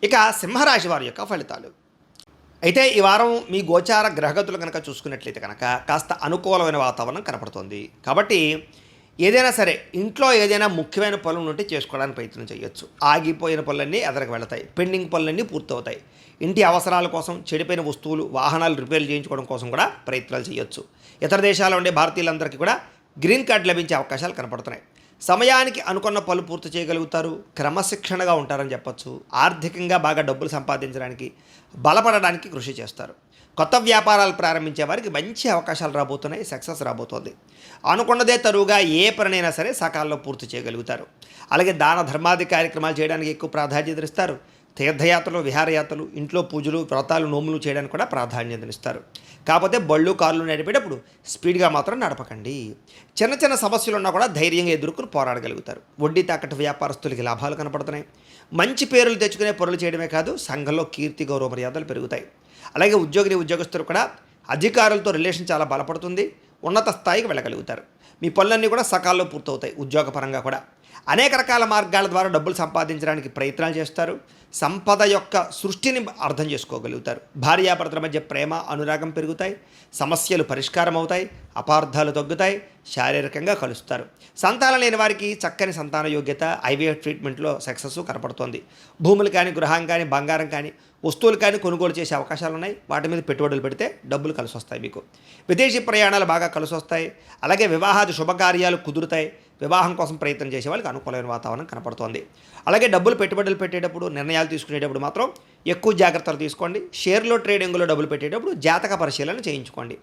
ఇక సింహరాశి వారి యొక్క ఫలితాలు. అయితే ఈ వారం మీ గోచార గ్రహగతులు కనుక చూసుకున్నట్లయితే కనుక కాస్త అనుకూలమైన వాతావరణం కనపడుతుంది. కాబట్టి ఏదైనా సరే ఇంట్లో ఏదైనా ముఖ్యమైన పనులు ఉంటే చేసుకోవడానికి ప్రయత్నం చేయొచ్చు. ఆగిపోయిన పనులన్నీ ఎదరకు వెళతాయి. పెండింగ్ పనులన్నీ పూర్తవుతాయి. ఇంటి అవసరాల కోసం చెడిపోయిన వస్తువులు, వాహనాలు రిపేర్ చేయించుకోవడం కోసం కూడా ప్రయత్నాలు చేయొచ్చు. ఇతర దేశాల్లో ఉండే భారతీయులందరికీ కూడా గ్రీన్ కార్డు లభించే అవకాశాలు కనపడుతున్నాయి. సమయానికి అనుకున్న పనులు పూర్తి చేయగలుగుతారు. క్రమశిక్షణగా ఉంటారని చెప్పొచ్చు. ఆర్థికంగా బాగా డబ్బులు సంపాదించడానికి, బలపడడానికి కృషి చేస్తారు. కొత్త వ్యాపారాలు ప్రారంభించే వారికి మంచి అవకాశాలు రాబోతున్నాయి. సక్సెస్ రాబోతోంది. అనుకున్నదే తరువుగా ఏ పనినైనా సరే సకాలంలో పూర్తి చేయగలుగుతారు. అలాగే దాన ధర్మాది కార్యక్రమాలు చేయడానికి ఎక్కువ ప్రాధాన్యతనిస్తారు. తీర్థయాత్రలు, విహారయాత్రలు, ఇంట్లో పూజలు, వ్రతాలు, నోములు చేయడానికి కూడా ప్రాధాన్యతనిస్తారు. కాకపోతే బళ్ళు కార్లు నడిపేటప్పుడు స్పీడ్గా మాత్రం నడపకండి. చిన్న చిన్న సమస్యలు ఉన్నా కూడా ధైర్యంగా ఎదుర్కొని పోరాడగలుగుతారు. వడ్డీ తాకట్టు వ్యాపారస్తులకి లాభాలు కనపడుతున్నాయి. మంచి పేర్లు తెచ్చుకునే పనులు చేయడమే కాదు, సంఘంలో కీర్తి గౌరవ మర్యాదలు పెరుగుతాయి. అలాగే ఉద్యోగులు కూడా అధికారులతో రిలేషన్ చాలా బలపడుతుంది. ఉన్నత స్థాయికి వెళ్ళగలుగుతారు. మీ పనులన్నీ కూడా సకాలంలో పూర్తవుతాయి. ఉద్యోగపరంగా కూడా అనేక రకాల మార్గాల ద్వారా డబ్బులు సంపాదించడానికి ప్రయత్నాలు చేస్తారు. సంపద యొక్క సృష్టిని అర్థం చేసుకోగలుగుతారు. భార్యాభర్తల మధ్య ప్రేమ, అనురాగం పెరుగుతాయి. సమస్యలు పరిష్కారం అవుతాయి. అపార్థాలు తగ్గుతాయి. శారీరకంగా కలుస్తారు. సంతానం లేని వారికి చక్కని సంతాన యోగ్యత, ఐవీఎఫ్ ట్రీట్మెంట్లో సక్సెస్ కనపడుతోంది. భూములు కానీ, గృహం కానీ, బంగారం కానీ, వస్తువులు కానీ కొనుగోలు చేసే అవకాశాలు ఉన్నాయి. వాటి మీద పెట్టుబడులు పెడితే డబ్బులు కలిసి వస్తాయి. మీకు విదేశీ ప్రయాణాలు బాగా కలిసి వస్తాయి. అలాగే వివాహాది శుభకార్యాలు కుదురుతాయి. వివాహం కోసం ప్రయత్నం చేసే వాళ్ళకి అనుకూలమైన వాతావరణం కనపడుతోంది. అలాగే డబ్బులు పెట్టుబడులు పెట్టేటప్పుడు, నిర్ణయాలు తీసుకునేటప్పుడు మాత్రం ఎక్కువ జాగ్రత్తలు తీసుకోండి. షేర్లో ట్రేడింగ్లో డబ్బులు పెట్టేటప్పుడు జాతక పరిశీలన చేయించుకోండి.